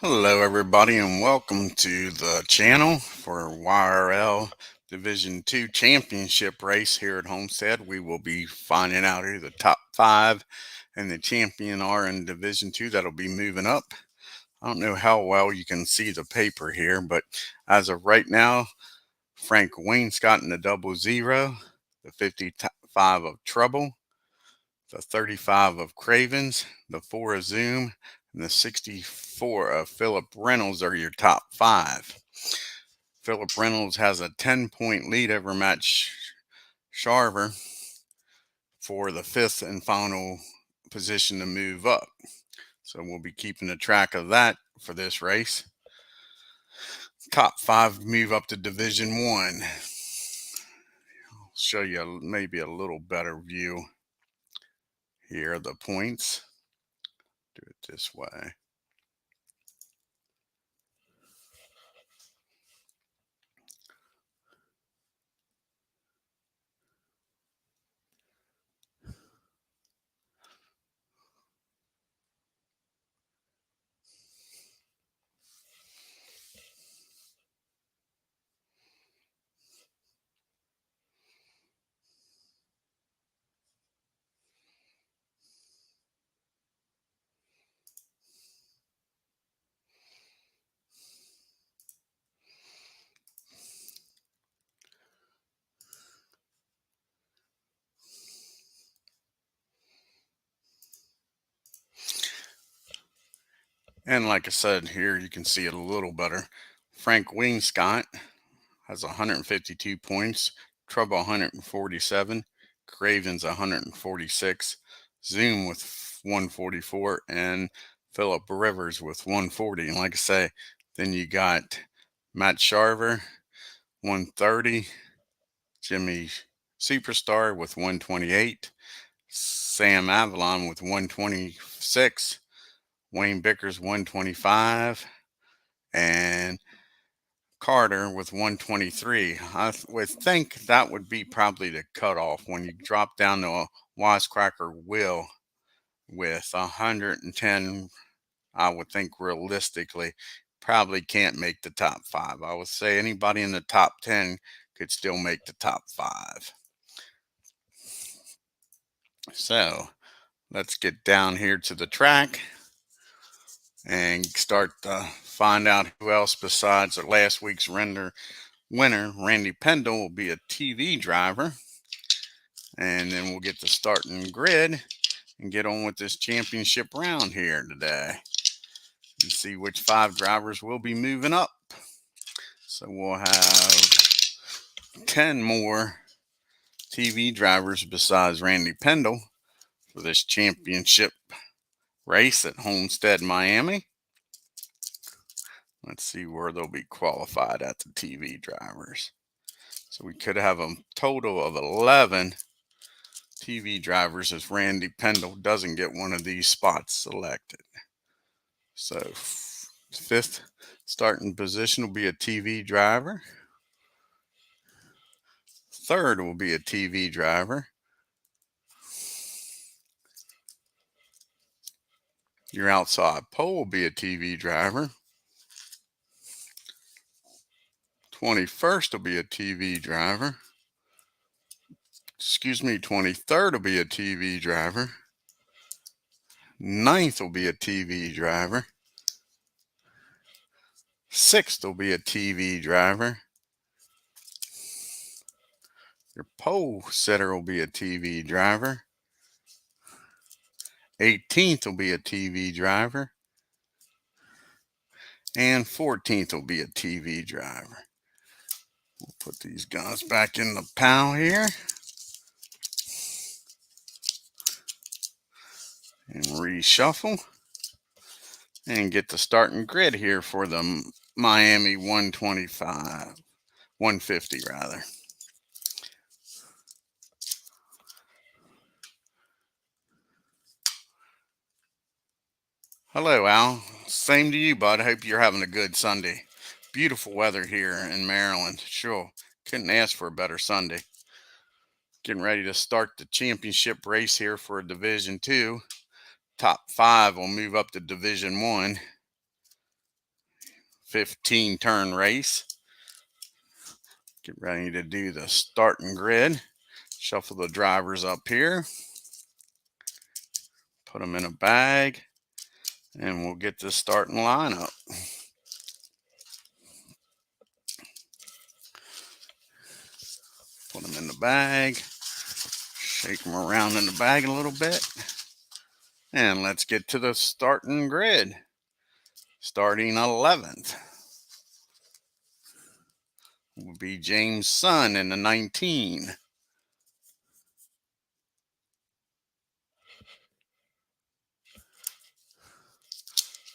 Hello, everybody, and welcome to the channel for Yrl Division 2 Championship race here at Homestead. We will be finding out who the top 5 and the champion are in Division 2 that'll be moving up. I don't know how well you can see the paper here, but as of right now, Frank Wainscott in the 00, the 55 of Trouble, the 35 of Cravens, the 4 of Zoom, and the 64 of Philip Reynolds are your top 5. Philip Reynolds has a 10-point lead over Matt Sharver for the 5th and final position to move up. So we'll be keeping a track of that for this race. Top 5 move up to Division 1. I'll show you maybe a little better view here of the points. Do it this way. And like I said, here you can see it a little better. Frank Wainscott has 152 points, Trouble 147, Cravens 146, Zoom with 144, and Philip Rivers with 140. And like I say, then you got Matt Sharver 130, Jimmy Superstar with 128, Sam Avalon with 126, Wayne Bickers 125, and Carter with 123. I would think that would be probably the cutoff when you drop down to a Wisecracker Will with 110. I would think realistically probably can't make the top 5. I would say anybody in the top 10 could still make the top 5. So let's get down here to the track and start to find out who else besides last week's winner, Randy Pendle, will be a TV driver. And then we'll get the starting grid and get on with this championship round here today and see which 5 drivers will be moving up. So we'll have 10 more TV drivers besides Randy Pendle for this championship race at Homestead, Miami. Let's see where they'll be qualified at the TV drivers. So we could have a total of 11 TV drivers if Randy Pendle doesn't get one of these spots selected. So 5th starting position will be a TV driver. 3rd will be a TV driver. Your outside pole will be a TV driver. 21st will be a TV driver. 23rd will be a TV driver. 9th will be a TV driver. 6th will be a TV driver. Your pole setter will be a TV driver. 18th will be a TV driver. And 14th will be a TV driver. We'll put these guys back in the pile here. And reshuffle. And get the starting grid here for the Miami 150 rather. Hello, Al. Same to you, bud. Hope you're having a good Sunday. Beautiful weather here in Maryland. Sure. Couldn't ask for a better Sunday. Getting ready to start the championship race here for Division 2. Top 5 will move up to Division 1. 15-turn race. Get ready to do the starting grid. Shuffle the drivers up here. Put them in a bag. And we'll get the starting lineup. Put them in the bag. Shake them around in the bag a little bit. And let's get to the starting grid. Starting 11th will be James Sun in the 19.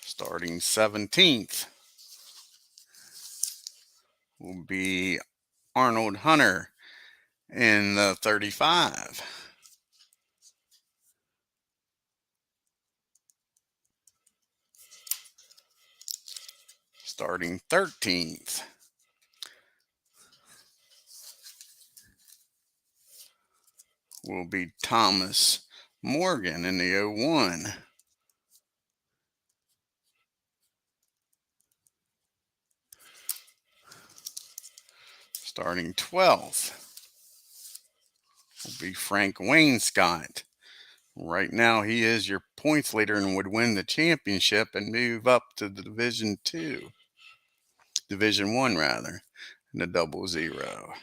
Starting 17th will be Arnold Hunter in the 35. Starting 13th will be Thomas Morgan in the 01. Starting 12th will be Frank Wainscott. Right now, he is your points leader and would win the championship and move up to the Division 1 rather, in the 00.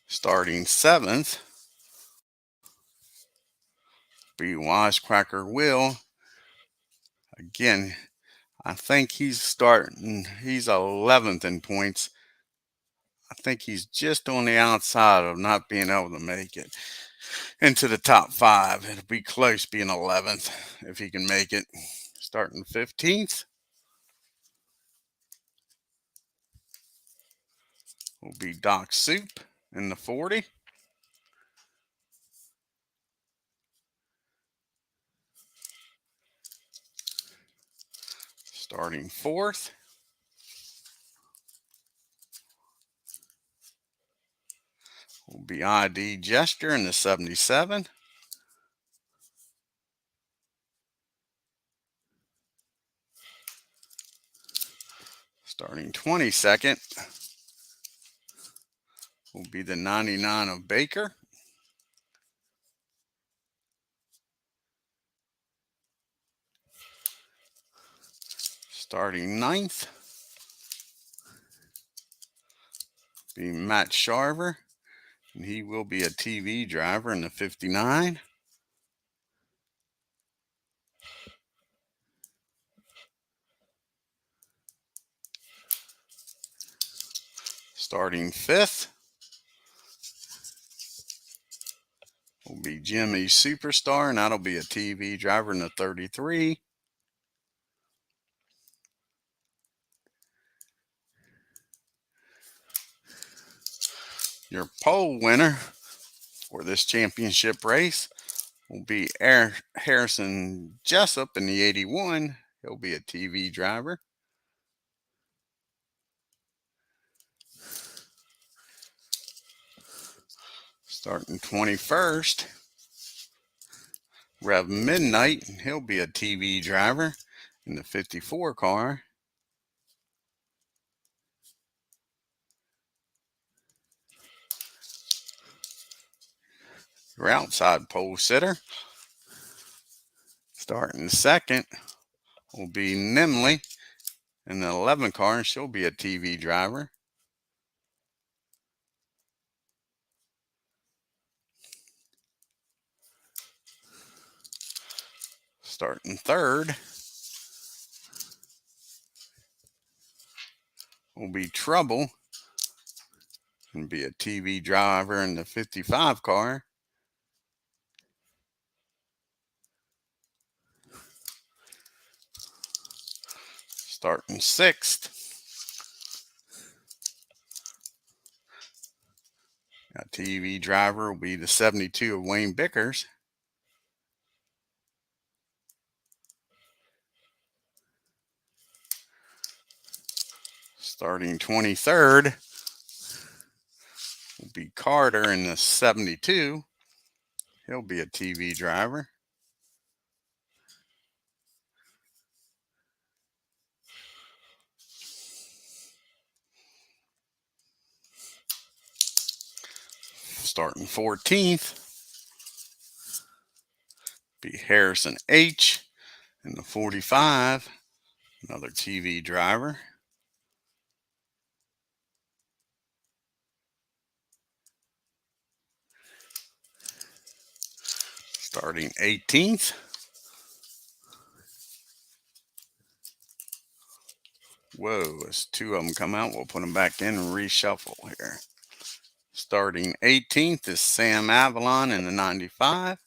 Starting 7th will be Wisecracker Will. Again, I think he's 11th in points. I think he's just on the outside of not being able to make it into the top 5. It'll be close being 11th if he can make it. Starting 15th will be Doc Soup in the 40. Starting 4th will be ID Gesture in the 77. Starting 22nd will be the 99 of Baker. Starting 9th will be Matt Sharver, and he will be a TV driver in the 59. Starting 5th will be Jimmy Superstar, and that'll be a TV driver in the 33. Your pole winner for this championship race will be Harrison Jessup in the 81. He'll be a TV driver. Starting 21st, Rev Midnight, and he'll be a TV driver in the 54 car. Your outside pole sitter, starting 2nd, will be Nimley in the 11 car, and she'll be a TV driver. Starting 3rd will be Trouble and be a TV driver in the 55 car. Starting 6th, a TV driver will be the 72 of Wayne Bickers. Starting 23rd will be Carter in the 72. He'll be a TV driver. Starting 14th, be Harrison H. In the 45, another TV driver. Starting 18th, whoa, as two of them come out, we'll put them back in and reshuffle here. Starting 18th is Sam Avalon in the 95,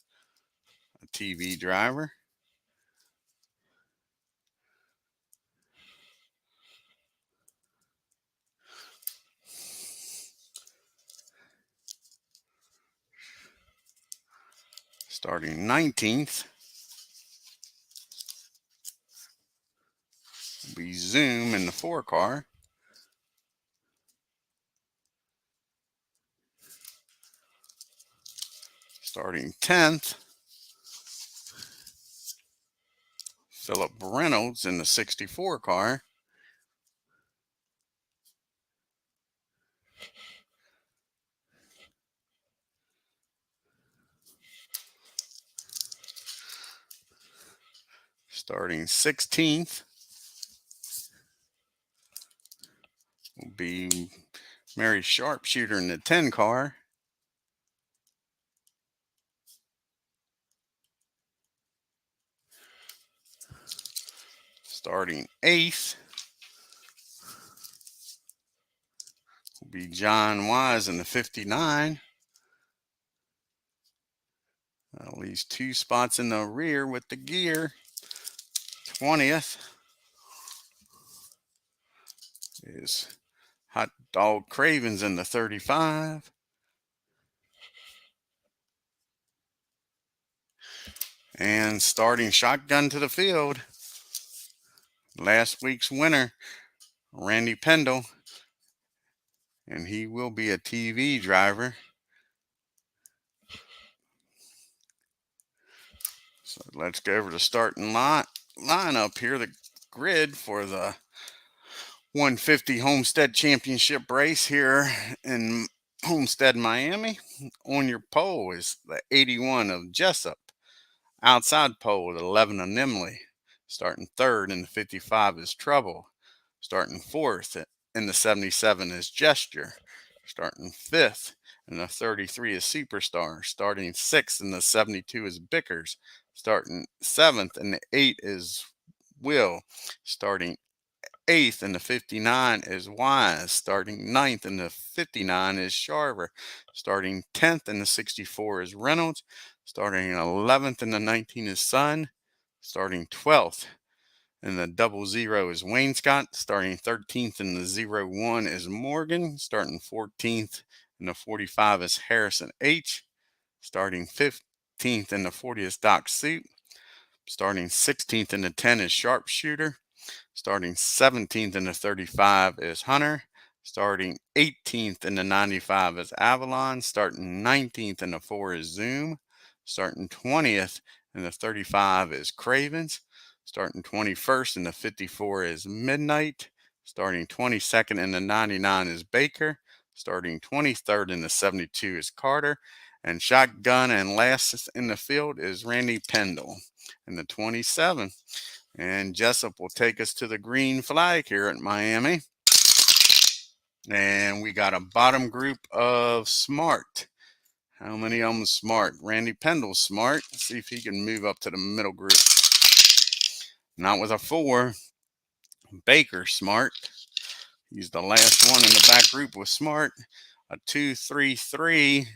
a TV driver. Starting 19th will be Zoom in the 4 car. Starting 10th, Philip Reynolds in the 64 car. Starting 16th will be Mary Sharpshooter in the 10 car. Starting 8th will be John Wise in the 59. At least 2 spots in the rear with the gear. 20th is Hot Dog Cravens in the 35. And starting shotgun to the field, last week's winner, Randy Pendle, and he will be a TV driver. So let's go over the starting lineup here, the grid for the 150 Homestead Championship race here in Homestead, Miami. On your pole is the 81 of Jessup. Outside pole, the 11 of Nimley. Starting third in the 55 is Trouble. Starting fourth in the 77 is Gesture. Starting fifth in the 33 is Superstar. Starting sixth in the 72 is Bickers. Starting seventh in the 8 is Will. Starting 8th in the 59 is Wise. Starting 9th in the 59 is Sharver. Starting 10th in the 64 is Reynolds. Starting 11th in the 19 is Sun. Starting 12th in the 00 is Wainscott. Starting 13th in the 01 is Morgan. Starting 14th in the 45 is Harrison H. Starting 15th in the 40 is Doc Suit. Starting 16th in the 10 is Sharpshooter. Starting 17th in the 35 is Hunter. Starting 18th in the 95 is Avalon. Starting 19th in the 4 is Zoom. Starting 20th in the 35 is Cravens. Starting 21st in the 54 is Midnight. Starting 22nd in the 99 is Baker. Starting 23rd in the 72 is Carter. And shotgun and last in the field is Randy Pendle in the 27. And Jessup will take us to the green flag here at Miami. And we got a bottom group of Smart. How many of them Smart? Randy Pendle's Smart. Let's see if he can move up to the middle group. Not with a 4. Baker Smart. He's the last one in the back group with Smart. A 2, 3, 3.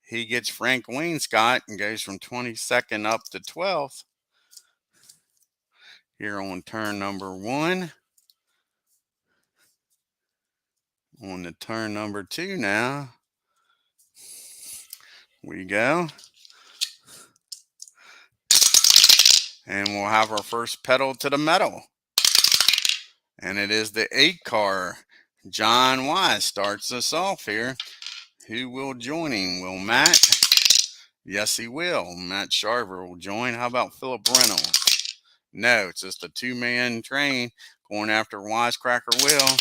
He gets Frank Wainscott and goes from 22nd up to 12th. Here on turn number 1. On the turn number 2 now. We go. And we'll have our first pedal to the metal. And it is the 8 car. John Wise starts us off here. Who will join him? Will Matt Yes, he will. Matt Sharver will join. How about Philip Reynolds? No, it's just a two-man train going after Wisecracker Will.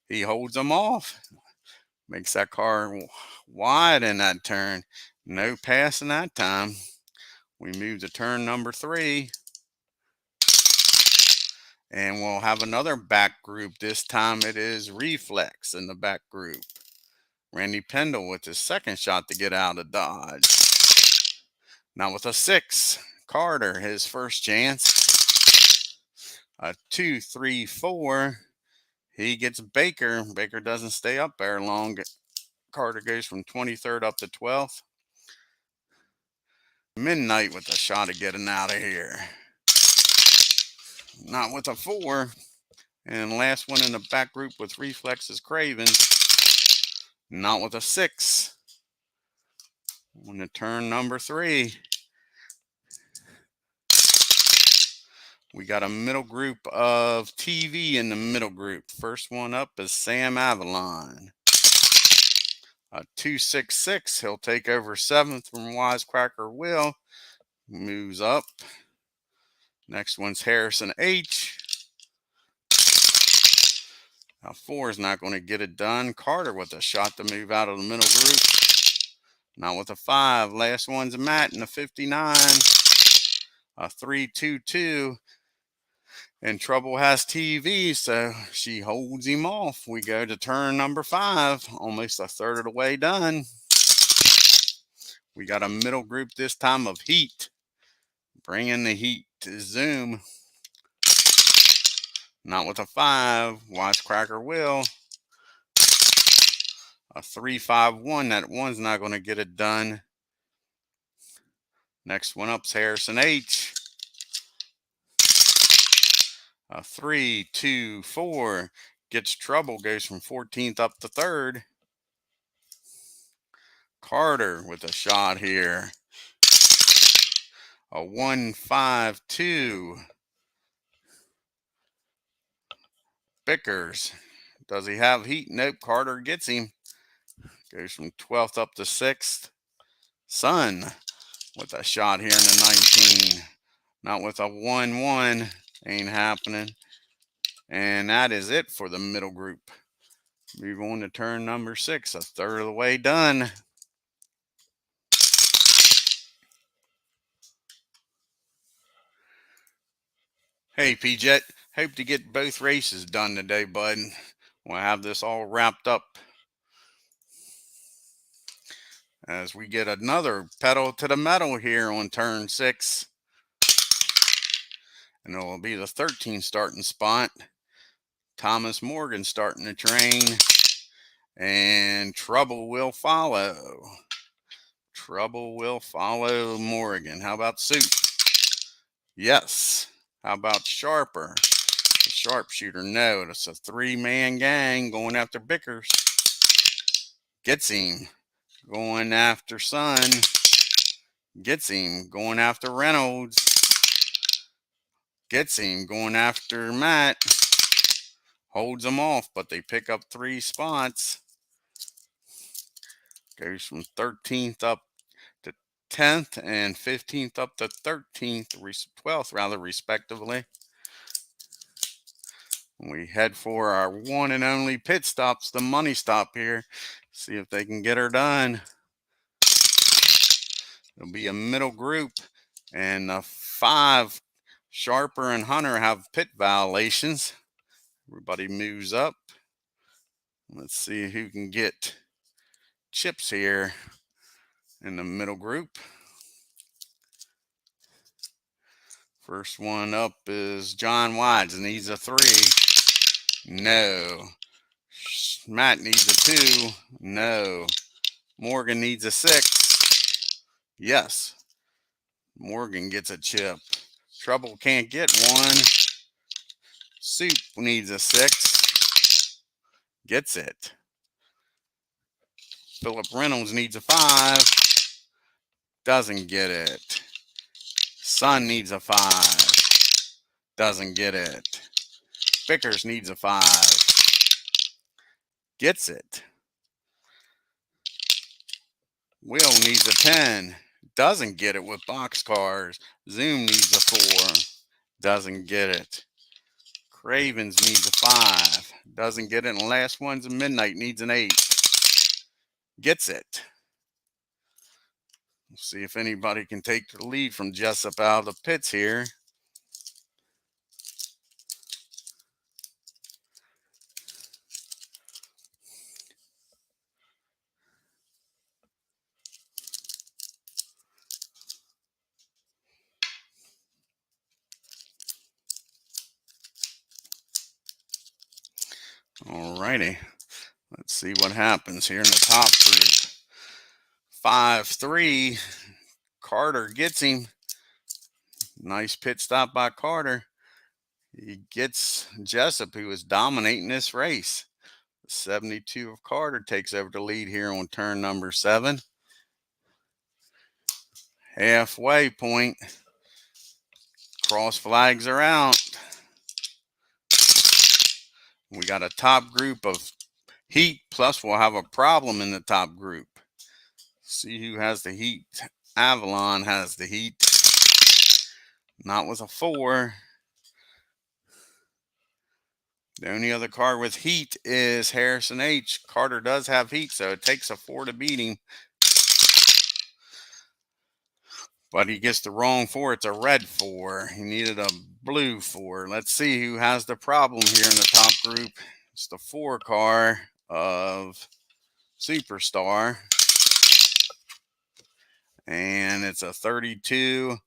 He holds them off. Makes that car wide in that turn. No passing that time. We move to turn number 3. And we'll have another back group. This time it is Reflex in the back group. Randy Pendle with his second shot to get out of Dodge. Now with a 6. Carter, his first chance. A 2, 3, 4. He gets Baker. Baker doesn't stay up there long. Carter goes from 23rd up to 12th. Midnight with a shot of getting out of here. Not with a 4. And last one in the back group with Reflex is Craven. Not with a 6. On to turn number 3. We got a middle group of TV in the middle group. First one up is Sam Avalon. A 266. He'll take over 7th from Wisecracker Will. Moves up. Next one's Harrison H. Now 4 is not going to get it done. Carter with a shot to move out of the middle group. Not with a 5. Last one's Matt in the 59. A 322. And Trouble has TV, so she holds him off. We go to turn number 5. Almost a third of the way done. We got a middle group this time of Heat. Bringing the heat to Zoom. Not with a 5. Wisecracker Will. A 351. That one's not going to get it done. Next one up's Harrison H. A 3, 2, 4. Gets Trouble. Goes from 14th up to 3rd. Carter with a shot here. A 1, 5, 2. Bickers. Does he have heat? Nope. Carter gets him. Goes from 12th up to 6th. Sun with a shot here in the 19. Not with a 1, 1. Ain't happening. And that is it for the middle group. Move on to turn number 6. A third of the way done. Hey, P-Jet. Hope to get both races done today, bud. We'll have this all wrapped up as we get another pedal to the metal here on turn 6. And it will be the 13th starting spot. Thomas Morgan starting the train. And Trouble will follow. Trouble will follow Morgan. How about Suit? Yes. How about Sharper? The sharpshooter? No. It's a 3-man gang going after Bickers. Gets him. Going after Sun. Gets him. Going after Reynolds. Gets him. Going after Matt. Holds them off, but they pick up 3 spots. Goes from 13th up to 10th and 15th up to 12th rather, respectively. We head for our one and only pit stops, the money stop here. See if they can get her done. It'll be a middle group, and 5, Sharper and Hunter, have pit violations. Everybody moves up. Let's see who can get chips here in the middle group. First one up is John Wides, and he's a 3. No. Matt needs a 2. No. Morgan needs a 6. Yes. Morgan gets a chip. Trouble can't get 1. Soup needs a 6. Gets it. Philip Reynolds needs a 5. Doesn't get it. Sun needs a 5. Doesn't get it. Bickers needs a 5. Gets it. Will needs a 10. Doesn't get it with boxcars. Zoom needs a 4. Doesn't get it. Cravens needs a 5. Doesn't get it. And the last one's a Midnight, needs an 8. Gets it. We'll see if anybody can take the lead from Jessup out of the pits here. Alrighty. Let's see what happens here in the top group. 5-3. Carter gets him. Nice pit stop by Carter. He gets Jessup, who was dominating this race. 72 of Carter takes over the lead here on turn number 7. Halfway point. Cross flags are out. We got a top group of heat, plus we'll have a problem in the top group. See who has the heat. Avalon has the heat. Not with a 4. The only other car with heat is Harrison H. Carter does have heat, so it takes a 4 to beat him. But he gets the wrong 4. It's a red 4. He needed a blue 4. Let's see who has the problem here in the top group. It's the 4 car of Superstar. And it's a 32.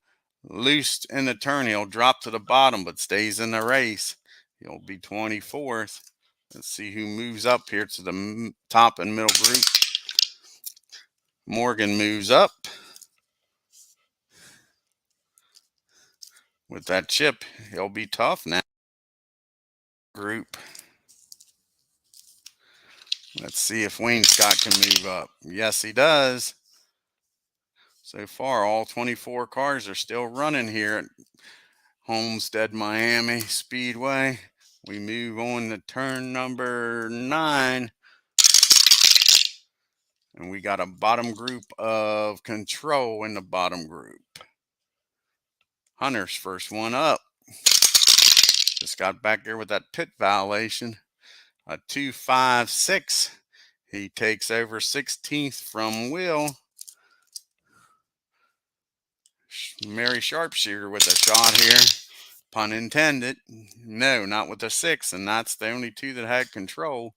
Loosed in the turn. He'll drop to the bottom, but stays in the race. He'll be 24th. Let's see who moves up here to the top and middle group. Morgan moves up. With that chip, he'll be tough now. Group. Let's see if Wayne Scott can move up. Yes, he does. So far, all 24 cars are still running here at Homestead Miami Speedway. We move on to turn number 9. And we got a bottom group of Control in the bottom group. Hunter's first one up. Just got back there with that pit violation. A 2.56. He takes over 16th from Will. Mary Sharpshooter with a shot here. Pun intended. No, not with a 6. And that's the only 2 that had Control.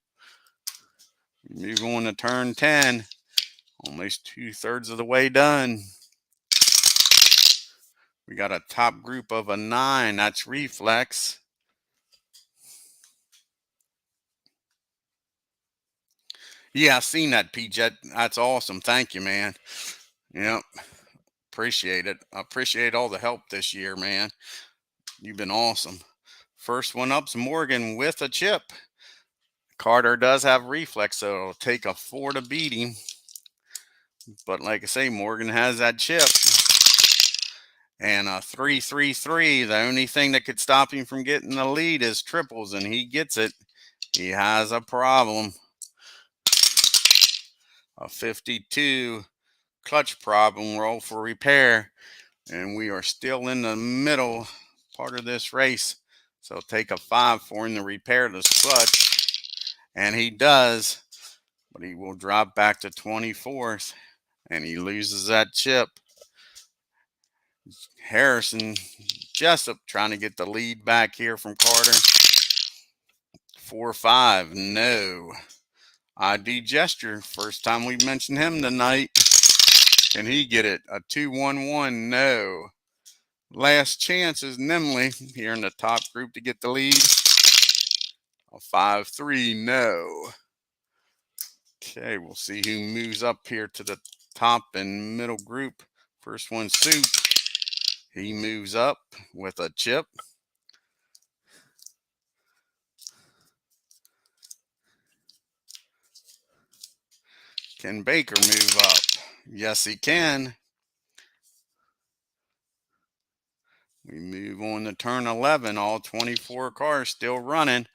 Move on to turn 10. Almost 2/3 of the way done. We got a top group of a 9. That's Reflex. Yeah, I've seen that, PJ. That's awesome. Thank you, man. Yep. Appreciate it. I appreciate all the help this year, man. You've been awesome. First one up's Morgan with a chip. Carter does have Reflex, so it'll take a 4 to beat him. But like I say, Morgan has that chip. And a 3-3-3. The only thing that could stop him from getting the lead is triples, and he gets it. He has a problem. A 52 clutch problem, roll for repair. And we are still in the middle part of this race. So take a 5 for him to repair this clutch. And he does. But he will drop back to 24th. And he loses that chip. Harrison Jessup trying to get the lead back here from Carter. 4-5. No. ID Gesture. First time we've mentioned him tonight. Can he get it? A 2-1-1. No. Last chance is Nimley here in the top group to get the lead. A 5-3. No. Okay, we'll see who moves up here to the top and middle group. First one, Soup. He moves up with a chip. Can Baker move up? Yes, he can. We move on to turn 11. All 24 cars still running.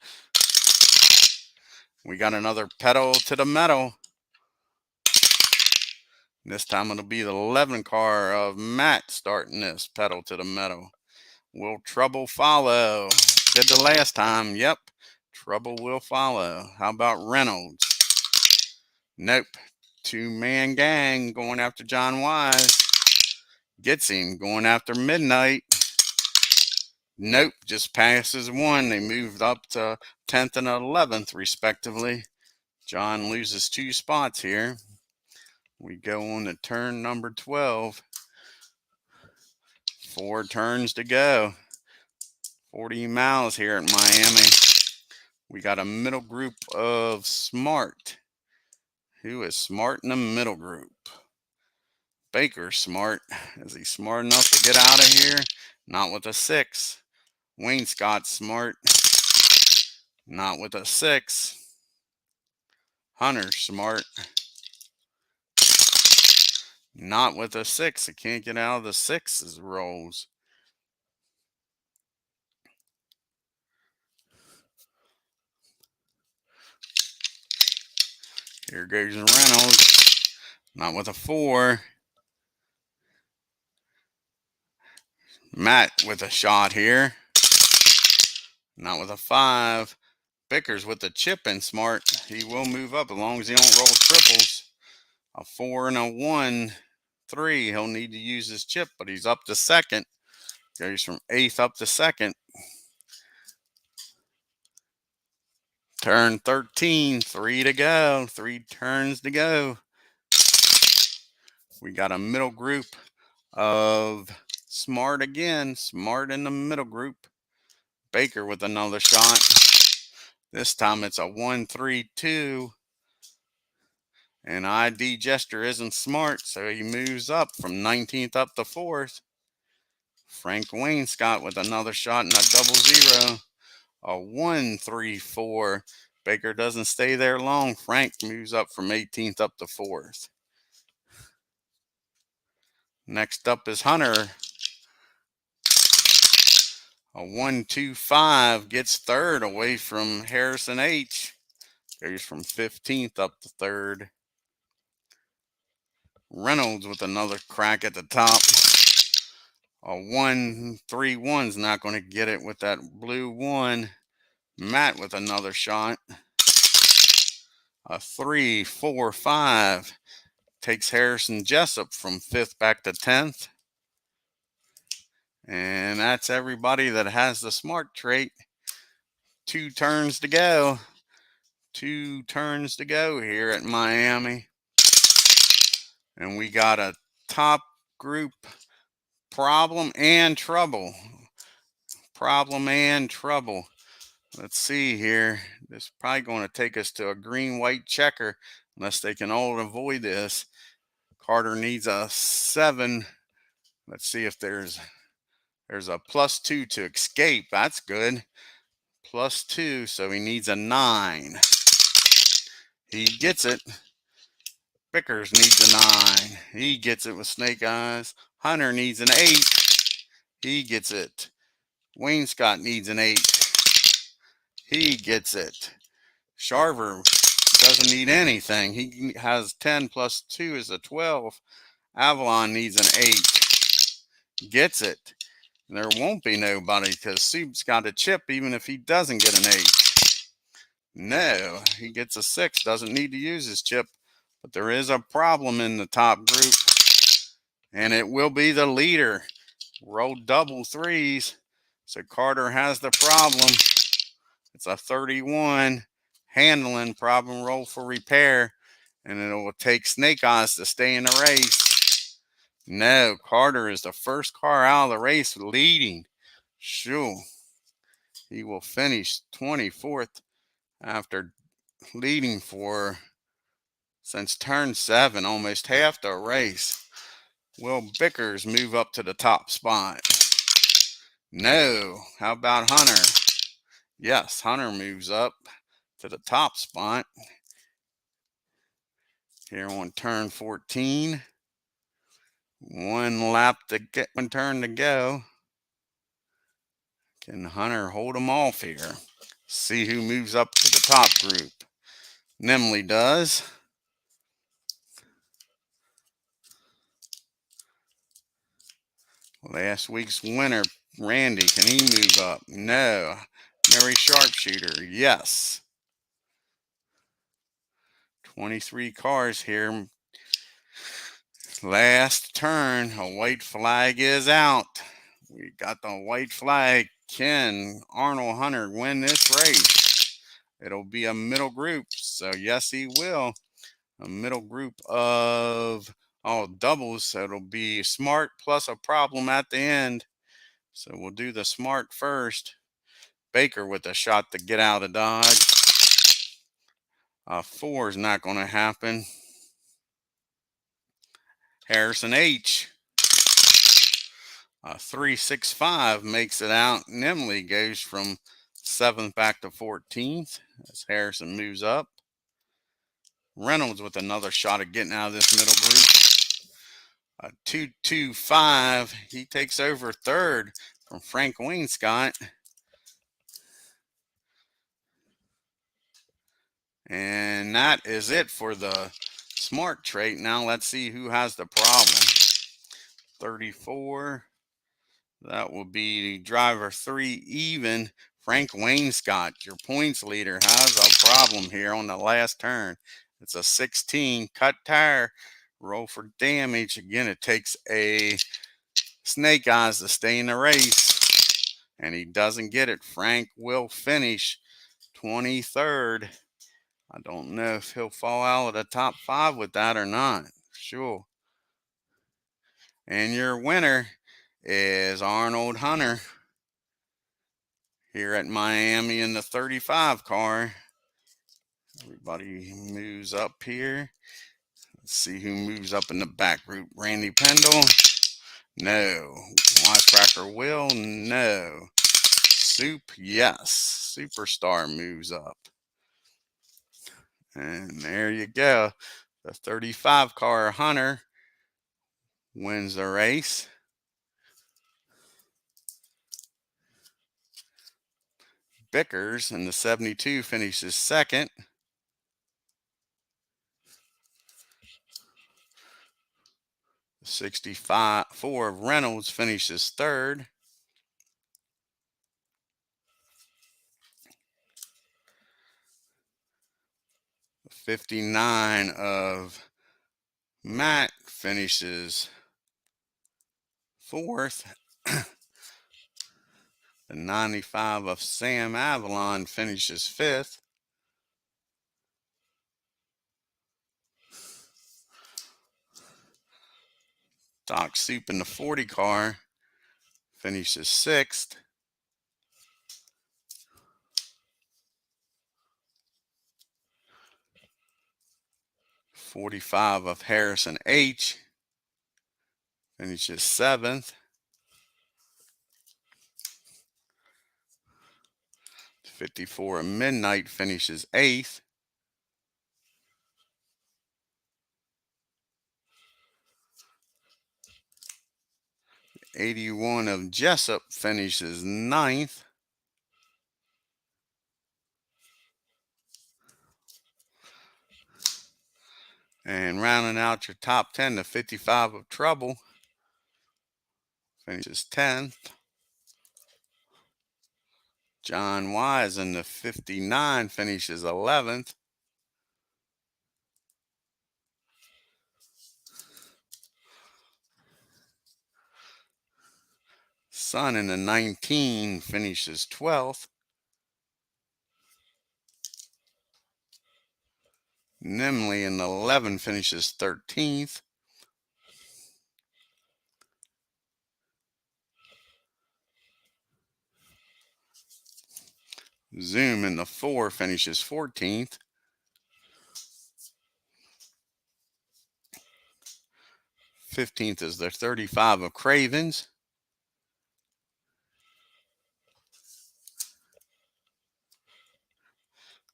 We got another pedal to the metal. This time it'll be the 11 car of Matt starting this, pedal to the metal. Will trouble follow? Did the last time. Yep. Trouble will follow. How about Reynolds? Nope. Two-man gang going after John Wise. Gets him. Going after Midnight. Nope. Just passes one. They moved up to 10th and 11th respectively. John loses 2 spots here. We go on to turn number 12. 4 turns to go. 40 miles here at Miami. We got a middle group of Smart. Who is Smart in the middle group? Baker Smart. Is he smart enough to get out of here? Not with a 6. Wayne Scott Smart. Not with a 6. Hunter Smart. Not with a 6. He can't get out of the 6's rolls. Here goes Reynolds. Not with a 4. Matt with a shot here. Not with a 5. Bickers with the chip in Smart. He will move up as long as he don't roll triples. A 4 and a 1, 3. He'll need to use his chip, but he's up to 2nd. Goes from 8th up to 2nd. Turn 13. 3 to go. 3 turns to go. We got a middle group of Smart again. Smart in the middle group. Baker with another shot. This time it's a 1, 3, 2. And ID Gesture isn't Smart, so he moves up from 19th up to 4th. Frank Wayne Scott with another shot and a 0-0. A 1, 3, 4. Baker doesn't stay there long. Frank moves up from 18th up to 4th. Next up is Hunter. A 1, 2, 5 gets 3rd away from Harrison H. Goes from 15th up to 3rd. Reynolds with another crack at the top. A 1, 3, 1's not going to get it with that blue 1. Matt with another shot. A 3, 4, 5 takes Harrison Jessup from 5th back to 10th. And that's everybody that has the Smart trait. 2 turns to go. 2 turns to go here at Miami. And we got a top group problem and trouble. Problem and trouble. Let's see here. This is probably going to take us to a green-white checker unless they can all avoid this. Carter needs a 7. Let's see if there's a +2 to escape. That's good. +2, so he needs a 9. He gets it. Bickers needs a 9. He gets it with Snake Eyes. Hunter needs an 8. He gets it. Wayne Scott needs an 8. He gets it. Sharver doesn't need anything. He has 10 plus 2 is a 12. Avalon needs an 8. Gets it. There won't be nobody because Soup's got a chip even if he doesn't get an 8. No, he gets a 6. Doesn't need to use his chip. But there is a problem in the top group. And it will be the leader. Rolled double 3s. So Carter has the problem. It's a 31. Handling problem. Roll for repair. And it will take Snake Eyes to stay in the race. No, Carter is the first car out of the race leading. Shoo. He will finish 24th after leading for since turn 7, almost half the race. Will Bickers move up to the top spot? No. How about Hunter? Yes, Hunter moves up to the top spot. Here on turn 14. 1 turn to go. Can Hunter hold them off here? See who moves up to the top group. Nimley does. Last week's winner, Randy, can he move up? No. Mary Sharpshooter, yes. 23 cars here. Last turn, a white flag is out. We got the white flag. Can Arnold Hunter win this race? It'll be a middle group, so yes, he will. A middle group of doubles, so it'll be smart plus a problem at the end. So we'll do the smart first. Baker with a shot to get out of Dodge. 4 is not going to happen. Harrison H. 365 makes it out. Nimley goes from 7th back to 14th as Harrison moves up. Reynolds with another shot at getting out of this middle group. 225. He takes over 3rd from Frank Wainscott. And that is it for the smart trait. Now let's see who has the problem. 34. That will be driver 3 even. Frank Wainscott, your points leader, has a problem here on the last turn. It's a 16 cut tire. Roll for damage. Again, it takes a snake eyes to stay in the race. And he doesn't get it. Frank will finish 23rd. I don't know if he'll fall out of the top 5 with that or not. Sure. And your winner is Arnold Hunter here at Miami in the 35 car. Everybody moves up here. Let's see who moves up in the back group. Randy Pendle? No. Wisecracker Will? No. Soup? Yes. Superstar moves up. And there you go. The 35 car Hunter wins the race. Bickers in the 72 finishes 2nd. The 64 of Reynolds finishes 3rd. The 59 of Matt finishes 4th. The 95 of Sam Avalon finishes 5th. Doc Soup in the 40 car finishes 6th. .45 of Harrison H finishes 7th. 54 of Midnight finishes 8th. 81 of Jessup finishes 9th. And rounding out your top 10, the 55 of Trouble finishes 10th. John Wise in the 59 finishes 11th. Sun in the 19 finishes 12th. Nimley in the 11 finishes 13th. Zoom in the 4 finishes 14th. '15th is the 35 of Cravens.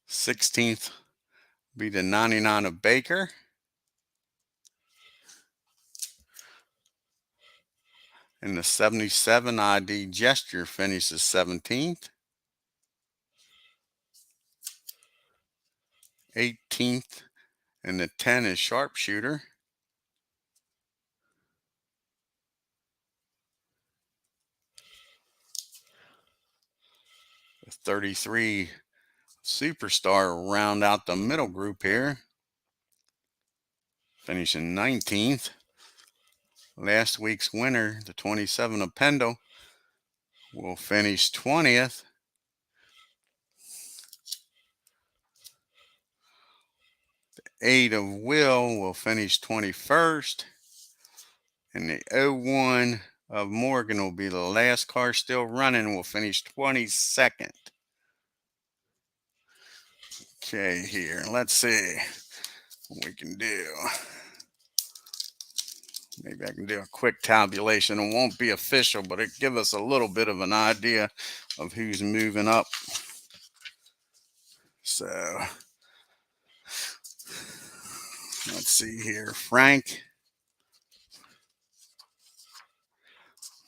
'16th be the 99 of Baker. And the 77 ID Gesture finishes 17th. 18th and the 10 is Sharpshooter. 33 Superstar round out the middle group here, finishing 19th. Last week's winner, the 27 of Pendle, will finish 20th. The 8 of Will finish 21st. And the 01 of Morgan will be the last car still running, will finish 22nd. Okay, here, let's see what we can do. Maybe I can do a quick tabulation. It won't be official, but it give us a little bit of an idea of who's moving up. So let's see here. Frank,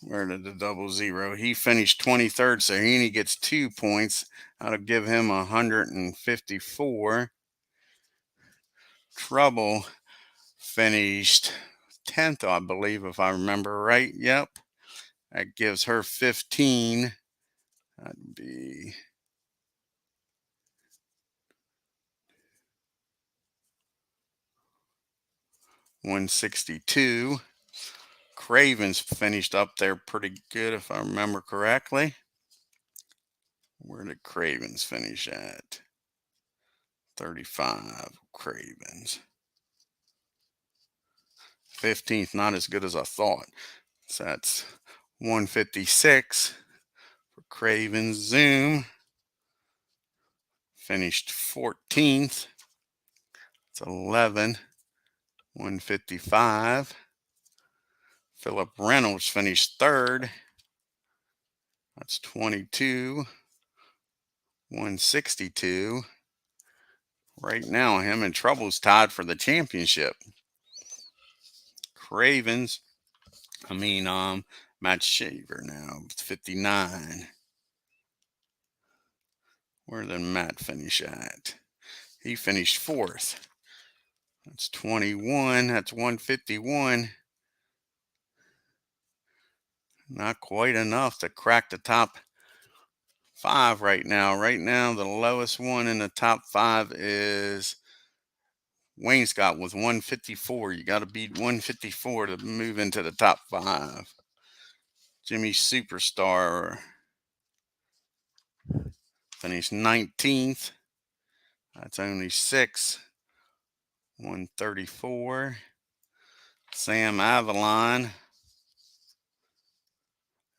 where did the 00? He finished 23rd, so he only gets 2 points. That'll give him 154. Trouble finished 10th, I believe, if I remember right. Yep. That gives her 15. That'd be 162. Craven's finished up there pretty good, if I remember correctly. Where did Craven's finish at? 35. Craven's 15th, not as good as I thought. So that's 156 for Craven's. Zoom finished 14th. It's 11. 155. Philip Reynolds finished 3rd. That's 22. 162. Right now, him and Trouble's tied for the championship. Cravens, Matt Shaver now, 59. Where did Matt finish at? He finished 4th. That's 21. That's 151. Not quite enough to crack the top 5 right now. Right now, the lowest one in the top 5 is Wayne Scott with 154. You got to beat 154 to move into the top 5. Jimmy Superstar finished 19th. That's only 6. 134. Sam Avalon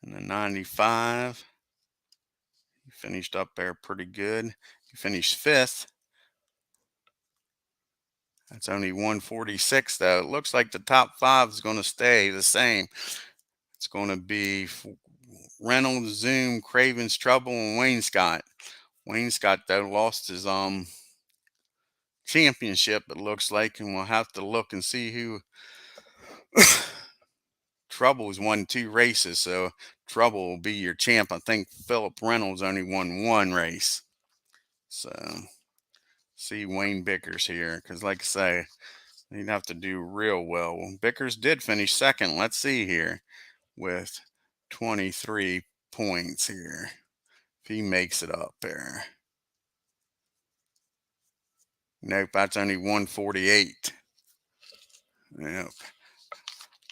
in the 95. He finished up there pretty good. He finished 5th. That's only 146, though. It looks like the top 5 is going to stay the same. It's going to be Reynolds, Zoom, Craven's, Trouble, and Wayne Scott. Wayne Scott, though, lost his championship, it looks like, and we'll have to look and see who. Trouble's won 2 races, so Trouble will be your champ. I think Philip Reynolds only won 1 race. So, see Wayne Bickers here, because like I say, he'd have to do real well. Bickers did finish 2nd. Let's see here with 23 points here. If he makes it up there. Nope, that's only 148. Yep.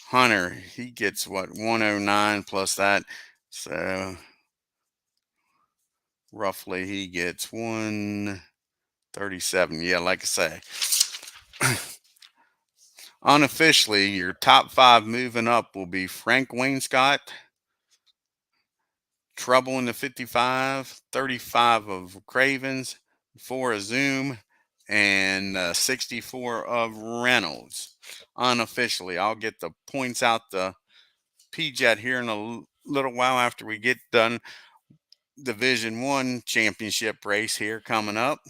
Hunter, he gets what, 109 plus that. So roughly he gets 137. Yeah, like I say. Unofficially, your top 5 moving up will be Frank Wayne Scott, Trouble in the 55, 35 of Cravens, 4 of Zoom, and 64 of Reynolds. Unofficially, I'll get the points out the P-Jet here in a little while after we get done. Division 1 championship race here coming up.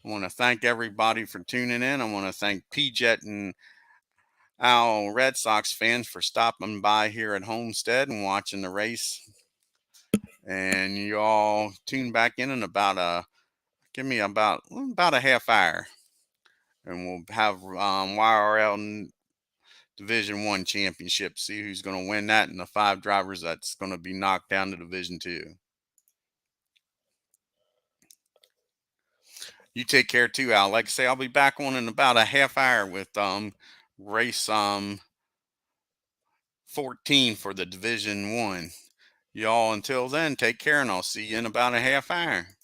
I want to thank everybody for tuning in. I want to thank P-Jet and Yrl Red Sox fans for stopping by here at Homestead and watching the race. And you all tune back in about give me about a half hour, and we'll have YRL Division 1 championship. See who's going to win that, and the 5 drivers that's going to be knocked down to Division 2. You take care too, Al. Like I say, I'll be back on in about a half hour with race 14 for the Division 1. Y'all, until then, take care, and I'll see you in about a half hour.